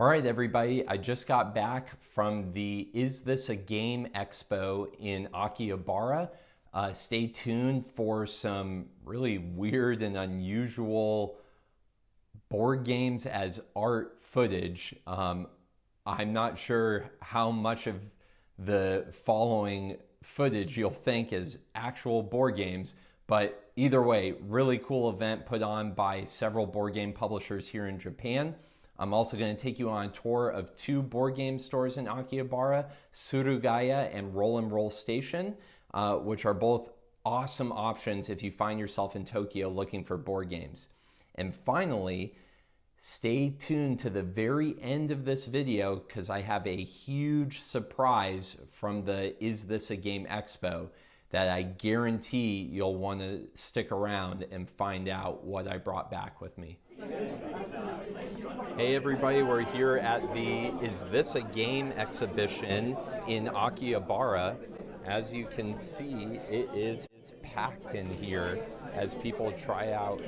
All right, everybody, I just got back from the Is This a Game Expo in Akihabara. Stay tuned for some really weird and unusual board games as art footage. I'm not sure how much of the following footage you'll think is actual board games, but either way, really cool event put on by several board game publishers here in Japan. I'm also going to take you on a tour of two board game stores in Akihabara, Surugaya and Roll and Roll Station, which are both awesome options if you find yourself in Tokyo looking for board games. And finally, stay tuned to the very end of this video because I have a huge surprise from the Is This a Game Expo that I guarantee you'll want to stick around and find out what I brought back with me. Hey everybody, we're here at the Is This a Game exhibition in Akihabara. As you can see, it is packed in here as people try out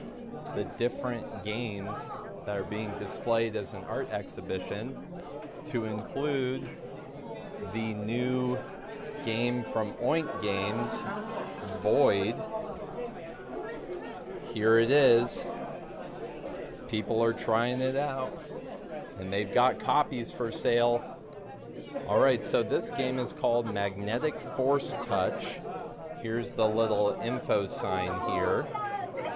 the different games that are being displayed as an art exhibition, to include the new game from Oink Games, Void. Here it is. People are trying it out, and they've got copies for sale. All right, so this game is called Magnetic Force Touch. Here's the little info sign here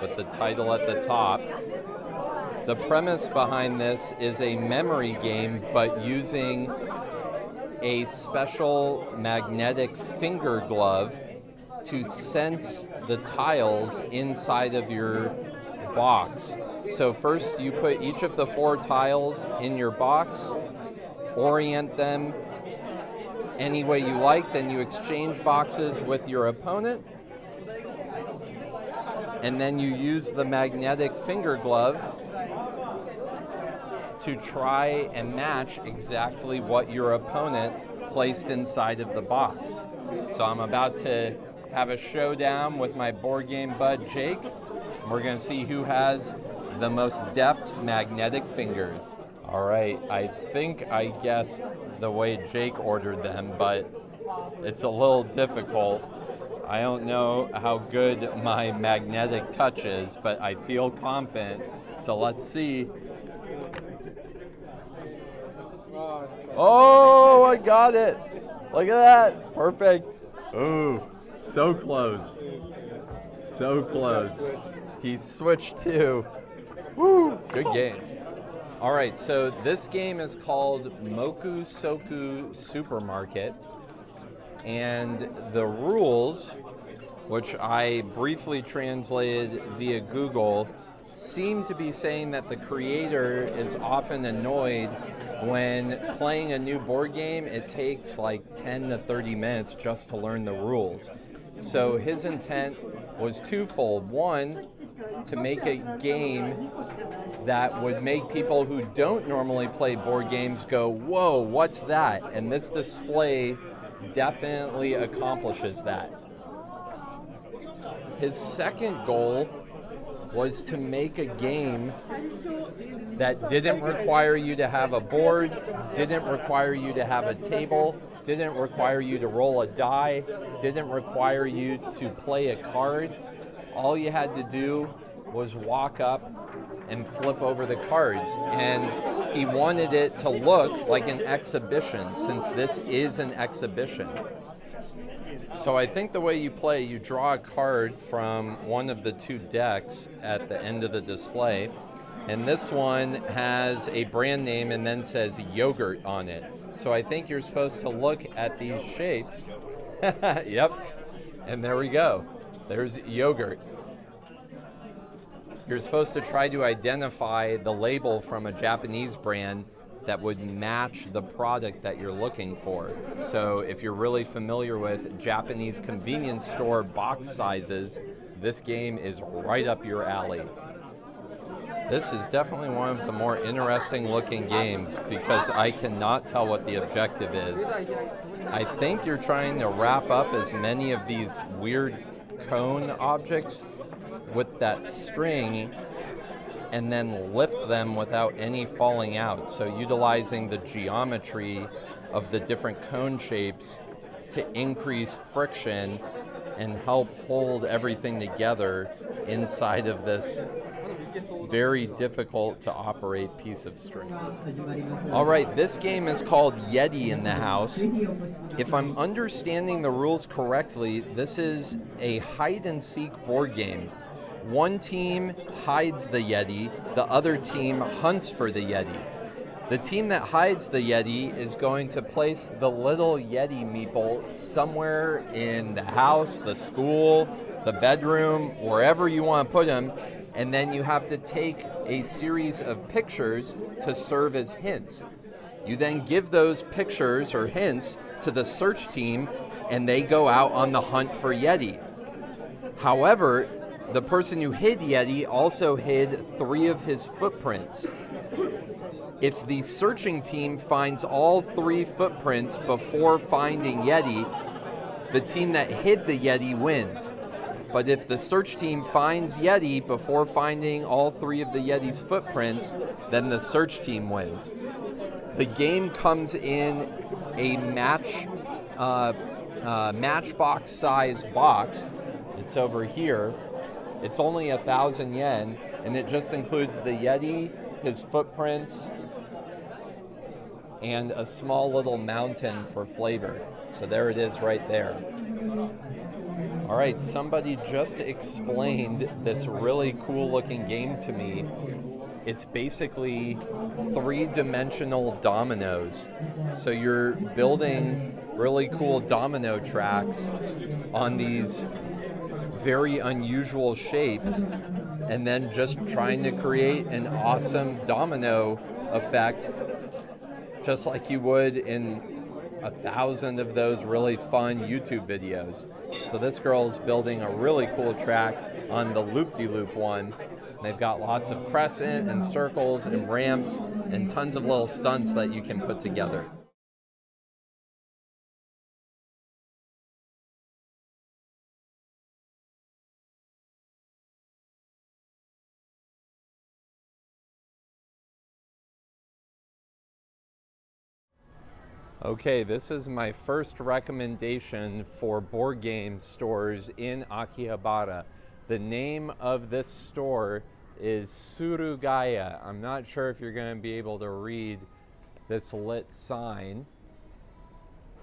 with the title at the top. The premise behind this is a memory game, but using a special magnetic finger glove to sense the tiles inside of your box. So first you put each of the 4 tiles in your box, orient them any way you like, then you exchange boxes with your opponent, and then you use the magnetic finger glove to try and match exactly what your opponent placed inside of the box. So I'm about to have a showdown with my board game bud Jake. We're going to see who has the most deft magnetic fingers. All right, I think I guessed the way Jake ordered them, but it's a little difficult. I don't know how good my magnetic touch is, but I feel confident, so let's see. Oh, I got it. Look at that. Perfect. Ooh, so close. So close. He switched too. Woo, good game. All right, so this game is called Moku Soku Supermarket. And the rules, which I briefly translated via Google, seem to be saying that the creator is often annoyed when playing a new board game, it takes like 10 to 30 minutes just to learn the rules. So his intent was twofold. One, to make a game that would make people who don't normally play board games go, whoa, what's that? And this display definitely accomplishes that. His second goal was to make a game that didn't require you to have a board, didn't require you to have a table, didn't require you to roll a die, didn't require you to play a card. All you had to do was walk up and flip over the cards. And he wanted it to look like an exhibition, since this is an exhibition. So I think the way you play, you draw a card from one of the 2 decks at the end of the display, and this one has a brand name and then says yogurt on it. So I think you're supposed to look at these shapes. Yep, and there we go. There's yogurt. You're supposed to try to identify the label from a Japanese brand that would match the product that you're looking for. So if you're really familiar with Japanese convenience store box sizes, this game is right up your alley. This is definitely one of the more interesting looking games because I cannot tell what the objective is. I think you're trying to wrap up as many of these weird cone objects with that string and then lift them without any falling out. So utilizing the geometry of the different cone shapes to increase friction and help hold everything together inside of this very difficult to operate piece of string. All right, this game is called Yeti in the House. If I'm understanding the rules correctly, this is a hide and seek board game. One team hides the Yeti, the other team hunts for the Yeti. The team that hides the Yeti is going to place the little Yeti meeple somewhere in the house, the school, the bedroom, wherever you want to put him, and then you have to take a series of pictures to serve as hints. You then give those pictures or hints to the search team, and they go out on the hunt for Yeti. However, the person who hid Yeti also hid 3 of his footprints. If the searching team finds all 3 footprints before finding Yeti, the team that hid the Yeti wins. But if the search team finds Yeti before finding all 3 of the Yeti's footprints, then the search team wins. The game comes in a matchbox size box. It's over here. It's only 1,000 yen, and it just includes the Yeti, his footprints, and a small little mountain for flavor. So there it is right there. All right, somebody just explained this really cool looking game to me. It's basically 3-dimensional dominoes. So you're building really cool domino tracks on these very unusual shapes, and then just trying to create an awesome domino effect, just like you would in 1,000 of those really fun YouTube videos. So this girl's building a really cool track on the loop-de-loop one. They've got lots of crescent and circles and ramps and tons of little stunts that you can put together. Okay, this is my first recommendation for board game stores in Akihabara. The name of this store is Surugaya. I'm not sure if you're going to be able to read this lit sign,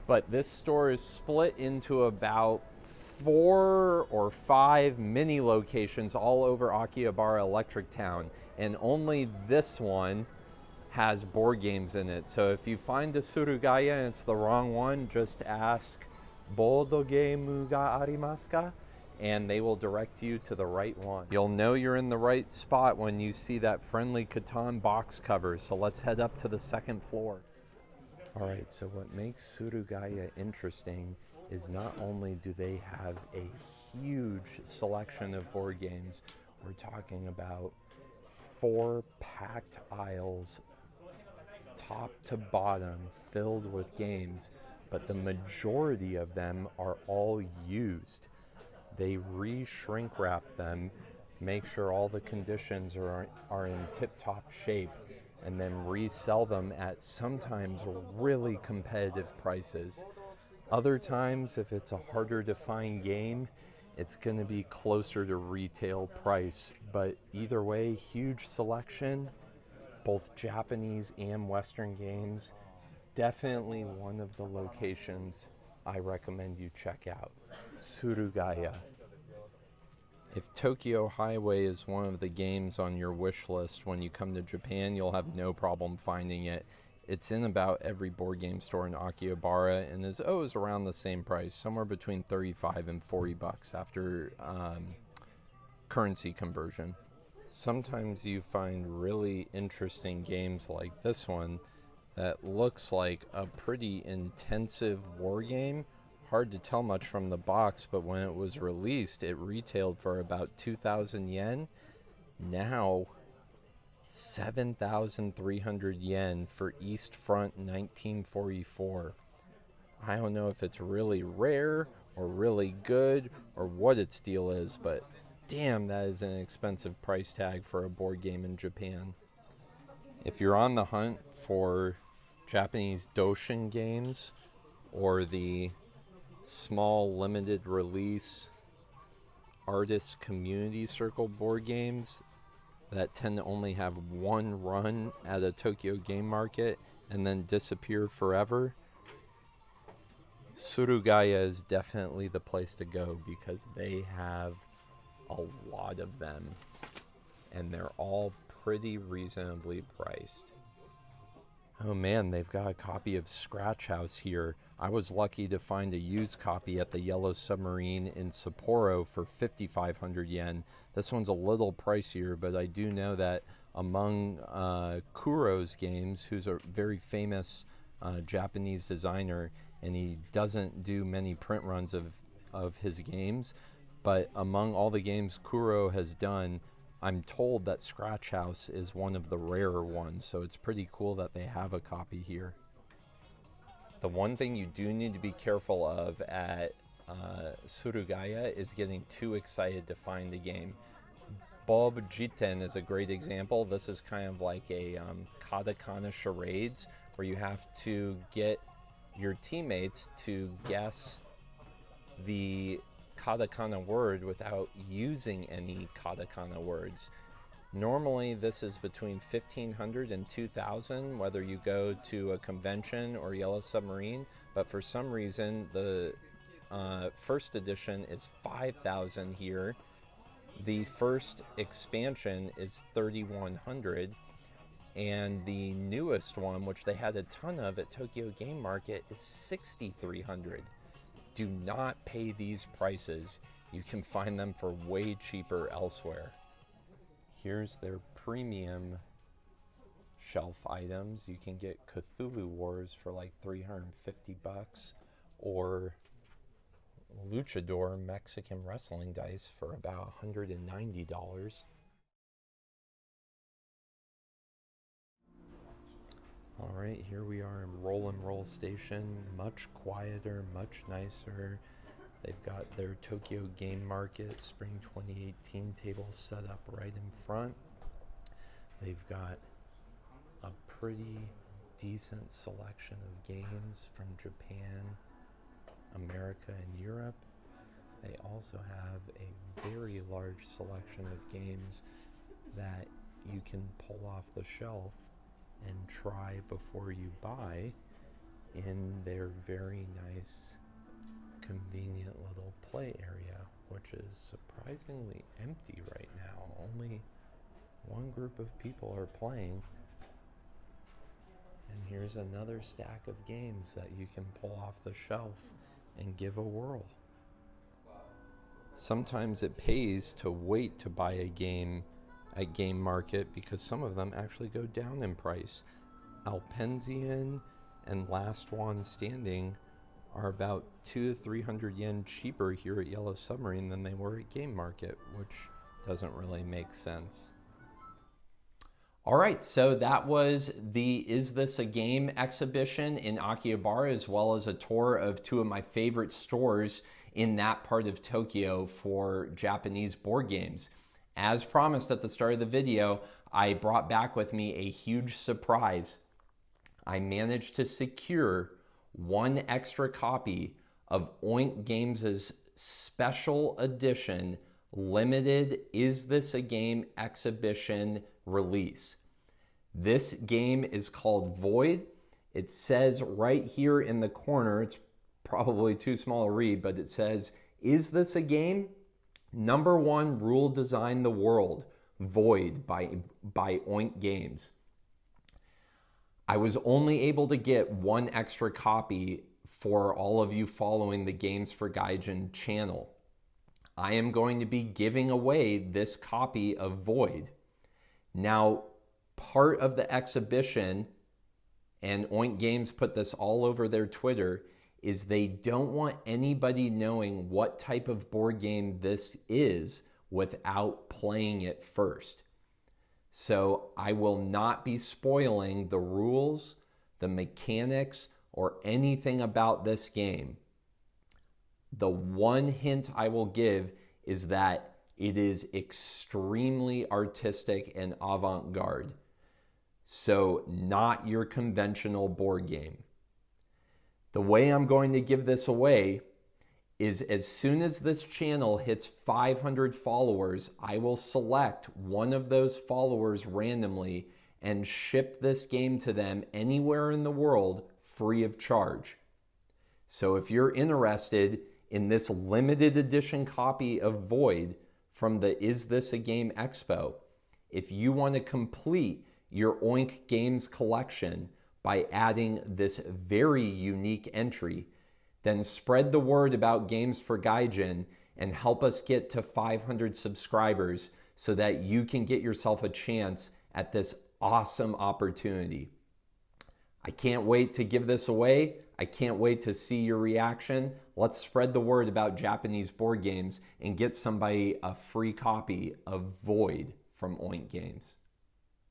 but this store is split into about 4 or 5 mini locations all over Akihabara Electric Town, and only this one has board games in it. So if you find a Surugaya and it's the wrong one, just ask voidgame ga arimasu ka? And they will direct you to the right one. You'll know you're in the right spot when you see that friendly Catan box cover. So let's head up to the 2nd floor. All right, so what makes Surugaya interesting is not only do they have a huge selection of board games, we're talking about 4 packed aisles, top to bottom, filled with games, but the majority of them are all used. They re-shrink wrap them, make sure all the conditions are in tip-top shape, and then resell them at sometimes really competitive prices. Other times, if it's a harder to find game, it's going to be closer to retail price. But either way, huge selection, both Japanese and Western games. Definitely one of the locations I recommend you check out. Surugaya. If Tokyo Highway is one of the games on your wish list when you come to Japan, you'll have no problem finding it. It's in about every board game store in Akihabara and is always around the same price, somewhere between 35 and 40 bucks after currency conversion. Sometimes you find really interesting games like this one that looks like a pretty intensive war game. Hard to tell much from the box, but when it was released, it retailed for about 2,000 yen. Now, 7,300 yen for East Front 1944. I don't know if it's really rare or really good or what its deal is, but Damn, that is an expensive price tag for a board game in Japan. If you're on the hunt for Japanese Doshin games or the small limited release artist community circle board games that tend to only have one run at a Tokyo game market and then disappear forever, Surugaya is definitely the place to go because they have a lot of them and they're all pretty reasonably priced. Oh man, they've got a copy of Scratch House here. I was lucky to find a used copy at the Yellow Submarine in Sapporo for 5,500 yen. This one's a little pricier, but I do know that among Kuro's games, who's a very famous Japanese designer, and he doesn't do many print runs of his games, but among all the games Kuro has done, I'm told that Scratch House is one of the rarer ones, so it's pretty cool that they have a copy here. The one thing you do need to be careful of at Surugaya is getting too excited to find a game. Bob Jiten is a great example. This is kind of like a katakana charades where you have to get your teammates to guess the katakana word without using any katakana words. Normally this is between 1,500 and 2,000 whether you go to a convention or Yellow Submarine, but for some reason the first edition is 5,000 here. The first expansion is 3,100, and the newest one, which they had a ton of at Tokyo Game Market, is 6,300. Do not pay these prices. You can find them for way cheaper elsewhere. Here's their premium shelf items. You can get Cthulhu Wars for like 350 bucks or Luchador Mexican wrestling dice for about $190. All right, here we are in Roll and Roll Station, much quieter, much nicer. They've got their Tokyo Game Market Spring 2018 table set up right in front. They've got a pretty decent selection of games from Japan, America, and Europe. They also have a very large selection of games that you can pull off the shelf and try before you buy in their very nice, convenient little play area, which is surprisingly empty right now. Only one group of people are playing. And here's another stack of games that you can pull off the shelf and give a whirl. Sometimes it pays to wait to buy a game at Game Market because some of them actually go down in price. Alpensian and Last One Standing are about 200 to 300 yen cheaper here at Yellow Submarine than they were at Game Market, which doesn't really make sense. All right, so that was the Is This a Game exhibition in Akihabara, as well as a tour of two of my favorite stores in that part of Tokyo for Japanese board games. As promised at the start of the video, I brought back with me a huge surprise. I managed to secure one extra copy of Oink Games' special edition limited Is This a Game exhibition release. This game is called Void. It says right here in the corner, it's probably too small to read, but it says, Is This a Game? #1 rule design the world, Void by Oink Games. I was only able to get one extra copy for all of you following the Games for Gaijin channel. I am going to be giving away this copy of Void. Now, part of the exhibition, and Oink Games put this all over their Twitter, is they don't want anybody knowing what type of board game this is without playing it first. So I will not be spoiling the rules, the mechanics, or anything about this game. The one hint I will give is that It is extremely artistic and avant-garde. So not your conventional board game. The way I'm going to give this away is as soon as this channel hits 500 followers, I will select one of those followers randomly and ship this game to them anywhere in the world free of charge. So if you're interested in this limited edition copy of Void from the Is This a Game Expo, if you want to complete your Oink Games collection by adding this very unique entry, then spread the word about Games for Gaijin and help us get to 500 subscribers so that you can get yourself a chance at this awesome opportunity. I can't wait to give this away. I can't wait to see your reaction. Let's spread the word about Japanese board games and get somebody a free copy of Void from Oink Games.